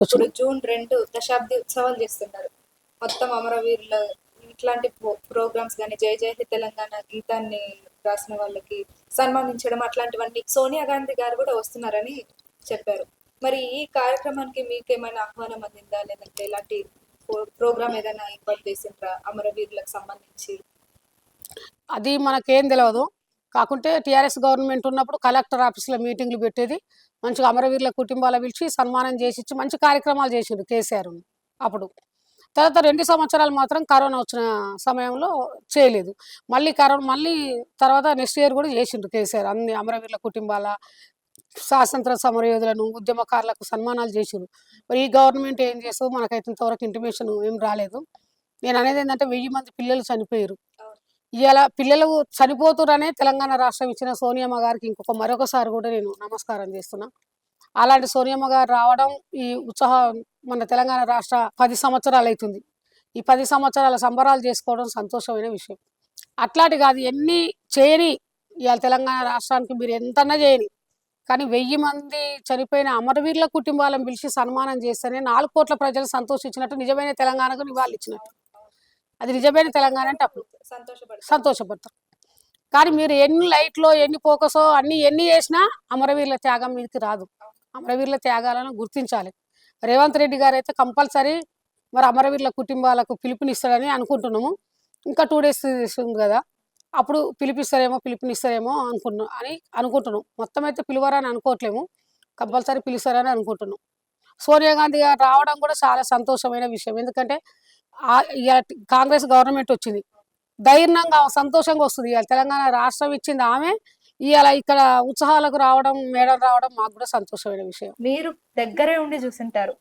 ఇప్పుడు జూన్ 2 దశాబ్ది ఉత్సవాలు చేస్తున్నారు. మొత్తం అమరవీరుల ఇట్లాంటి ప్రోగ్రామ్స్ కానీ జై జై హే తెలంగాణ గీతాన్ని రాసిన వాళ్ళకి సన్మానించడం అట్లాంటివన్నీ సోనియా గాంధీ గారు కూడా వస్తున్నారని చెప్పారు. మరి ఈ కార్యక్రమానికి మీకేమైనా ఆహ్వానం అందిందా, లేదంటే ఇలాంటి ప్రోగ్రామ్ ఏదైనా ఏర్పాటు చేసిండ్రా అమరవీరులకు సంబంధించి? అది మనకేం తెలియదు. కాకుంటే టీఆర్ఎస్ గవర్నమెంట్ ఉన్నప్పుడు కలెక్టర్ ఆఫీస్లో మీటింగ్లు పెట్టేది. మంచిగా అమరవీరుల కుటుంబాల పిలిచి సన్మానం చేసిచ్చి మంచి కార్యక్రమాలు చేసిండు కేసీఆర్ అప్పుడు. తర్వాత 2 సంవత్సరాలు మాత్రం కరోనా వచ్చిన సమయంలో చేయలేదు. మళ్ళీ తర్వాత నెక్స్ట్ ఇయర్ కూడా చేసిండు కేసీఆర్. అన్ని అమరవీరుల కుటుంబాల స్వాతంత్ర సమరయోధులను, ఉద్యమకారులకు సన్మానాలు చేసిండు. మరి ఈ గవర్నమెంట్ ఏం చేస్తుందో మనకైతే ఇంతవరకు ఇంటిమేషన్ ఏం రాలేదు. నేను అనేది ఏంటంటే 1000 మంది పిల్లలు చనిపోయారు. ఇవాళ పిల్లలు చనిపోతురనే తెలంగాణ రాష్ట్రం ఇచ్చిన సోనియమ్మ గారికి మరొకసారి కూడా నేను నమస్కారం చేస్తున్నా. అలాంటి సోనియమ్మ గారు రావడం ఈ మన తెలంగాణ రాష్ట్ర 10 సంవత్సరాలు అవుతుంది. ఈ 10 సంవత్సరాల సంబరాలు చేసుకోవడం సంతోషమైన విషయం. అట్లాంటి కాదు, ఎన్ని చేయని ఇవాళ తెలంగాణ రాష్ట్రానికి మీరు ఎంతన్నా చేయని, కానీ 1000 మంది చనిపోయిన అమరవీరుల కుటుంబాలను పిలిచి సన్మానం చేస్తేనే 4 కోట్ల ప్రజలు సంతోషించినట్టు, నిజమైన తెలంగాణకు నివాళులు ఇచ్చినట్టు. అది నిజమైన తెలంగాణ అంటే అప్పుడు సంతోషపడతారు. కానీ మీరు ఎన్ని లైట్లో ఎన్ని ఫోకసో ఎన్ని చేసినా అమరవీరుల త్యాగం మీదకి రాదు. అమరవీరుల త్యాగాలను గుర్తించాలి. రేవంత్ రెడ్డి గారు అయితే కంపల్సరీ మరి అమరవీరుల కుటుంబాలకు పిలుపునిస్తారని అనుకుంటున్నాము. ఇంకా 2 డేస్ ఉంది కదా, అప్పుడు పిలుపునిస్తారేమో అనుకుంటున్నాం. మొత్తం అయితే పిలువరని అనుకోవట్లేము, కంపల్సరీ పిలుస్తారని అనుకుంటున్నాం. సోనియా గాంధీ గారు రావడం కూడా చాలా సంతోషమైన విషయం. ఎందుకంటే కాంగ్రెస్ గవర్నమెంట్ వచ్చింది, ధైర్యంగా సంతోషంగా వస్తుంది. ఇవాళ తెలంగాణ రాష్ట్రం ఇచ్చింది ఆమె. ఇవాళ ఇక్కడ ఉత్సవాలకు రావడం, మేడం రావడం మాకు కూడా సంతోషమైన విషయం. మీరు దగ్గరే ఉండి చూసింటారు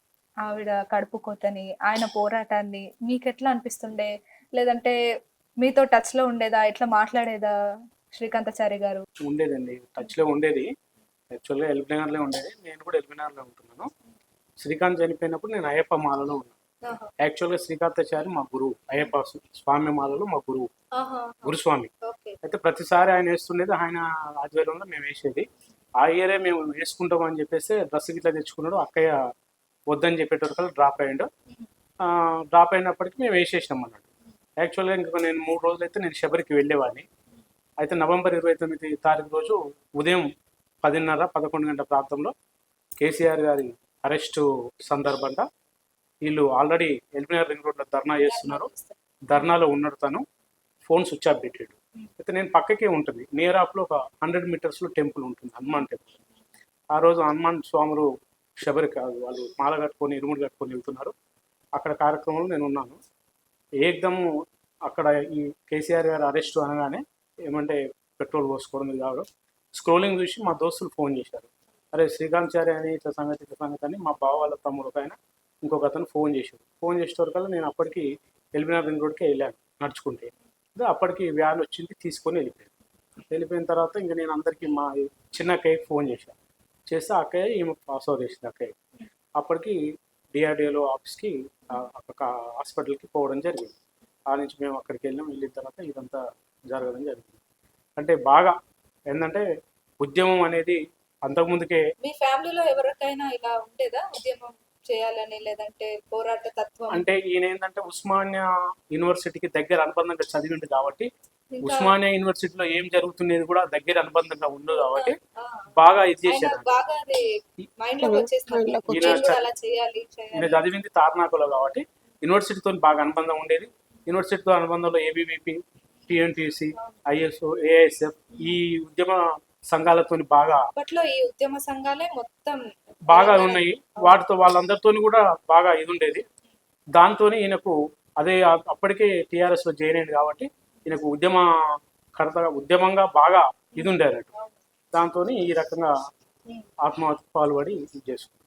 ఆవిడ కడుపు కోతని, ఆయన పోరాటాన్ని. మీకు ఎట్లా అనిపిస్తుండే? లేదంటే మీతో టచ్ లో ఉండేదా? ఎట్లా మాట్లాడేదా శ్రీకాంతాచారి గారు? ఉండేదండి, టచ్ లో ఉండేది. యాక్చువల్గా ఎల్బీనగర్లో ఉండేది. నేను కూడా ఎల్బీనగర్లో ఉంటున్నాను. శ్రీకాంత్ చనిపోయినప్పుడు నేను అయ్యప్ప మాలలో ఉన్నాను. యాక్చువల్గా శ్రీకాంతాచారి మా గురువు, అయ్యప్ప స్వామి మాలలో మా గురుస్వామి. అయితే ప్రతిసారి ఆయన వేస్తుండేది, ఆయన ఆధ్వర్యంలో మేము వేసేది. ఆ ఇయరే మేము వేసుకుంటాం అని చెప్పేసి డ్రెస్ గిట్లా తెచ్చుకున్నాడు. అక్కయ్య వద్దని చెప్పేటప్పుడు డ్రాప్ అయ్యాడు. డ్రాప్ అయినప్పటికీ మేము వేసేసినాం అన్నట్టు. యాక్చువల్గా ఇంకా నేను 3 రోజులు అయితే నేను శబరికి వెళ్ళేవాడిని. అయితే నవంబర్ 29 తారీఖు రోజు ఉదయం 10:30-11 గంటల ప్రాంతంలో కేసీఆర్ గారి అరెస్టు సందర్భంగా వీళ్ళు ఆల్రెడీ ఎల్బీనగర్ రింగ్ రోడ్లో ధర్నా చేస్తున్నారు. ధర్నాలో ఉన్నాడు తను. ఫోన్ స్విచ్ ఆఫ్ పెట్టాడు. అయితే నేను పక్కకే ఉంటుంది, నియర్ ఆఫ్లో ఒక 100 మీటర్స్లో టెంపుల్ ఉంటుంది, హనుమాన్ టెంపుల్. ఆ రోజు హనుమాన్ స్వాములు శబరి కాదు, వాళ్ళు మాల కట్టుకొని ఇరుముడు కట్టుకొని వెళ్తున్నారు. అక్కడ కార్యక్రమంలో నేను ఉన్నాను. ఏకదమ్ అక్కడ ఈ కేసీఆర్ గారు అరెస్ట్ అనగానే ఏమంటే పెట్రోల్ పోసుకోవడం కావడం, స్క్రోలింగ్ చూసి మా దోస్తులు ఫోన్ చేశారు. అరే శ్రీకాంతాచారి అని ఇట్లా సంగతి అని మా బావ వాళ్ళ తమ్ముడు ఆయన ఇంకొక అతను ఫోన్ చేశాడు. ఫోన్ చేసేటవరకల్లా నేను అప్పటికి ఎల్బీనగర్ రింగ్ రోడ్కి వెళ్ళాను నడుచుకుంటే. అప్పటికి వ్యాన్ వచ్చింది, తీసుకొని వెళ్ళిపోయిన తర్వాత ఇంకా నేను అందరికీ మా చిన్న అక్కయ్యకి ఫోన్ చేస్తే అక్కయ్య ఈమె పాస్వర్డ్ చేసింది అక్కయ్య. అప్పటికి డిఆర్డిఓలో ఆఫీస్కి హాస్పిటల్కి పోవడం జరిగింది. ఆ నుంచి మేము అక్కడికి వెళ్ళిన తర్వాత ఇదంతా జరగడం జరిగింది. అంటే బాగా ఏంటంటే ఉద్యమం అనేది అంతకుముందుకే. మీ ఫ్యామిలీలో ఎవరికైనా ఇలా ఉండేదా ఉద్యమం చేయాలని, లేదంటే పోరాట తత్వం? అంటే ఈయన ఏంటంటే ఉస్మానియా యూనివర్సిటీకి దగ్గర అనుబంధంగా చదివింది కాబట్టి, ఉస్మానియా యూనివర్సిటీలో ఏం జరుగుతున్నది కూడా దగ్గర అనుబంధంగా ఉండదు కాబట్టి బాగా ఇది చేశారు. ఈయన చదివింది తార్నాకలో కాబట్టి యూనివర్సిటీతో బాగా అనుబంధం ఉండేది. యూనివర్సిటీతో అనుబంధంలో ఏబీవీపీ, టీఎన్టీసీ, ఐఎస్ఓ, ఏఐఎస్ఎఫ్ ఈ ఉద్యమ సంఘాలతో బాగా ఈ ఉద్యమ సంఘాలే మొత్తం బాగా ఉన్నాయి. వాటితో వాళ్ళందరితో కూడా బాగా ఇది ఉండేది. దాంతో ఈయనకు అదే అప్పటికే టీఆర్ఎస్లో జాయిన్ అయింది కాబట్టి ఈయనకు ఉద్యమంగా బాగా ఇది ఉండేదన్నట్టు. దాంతో ఈ రకంగా ఆత్మహత్య పాల్పడి ఇది చేసుకున్నాడు.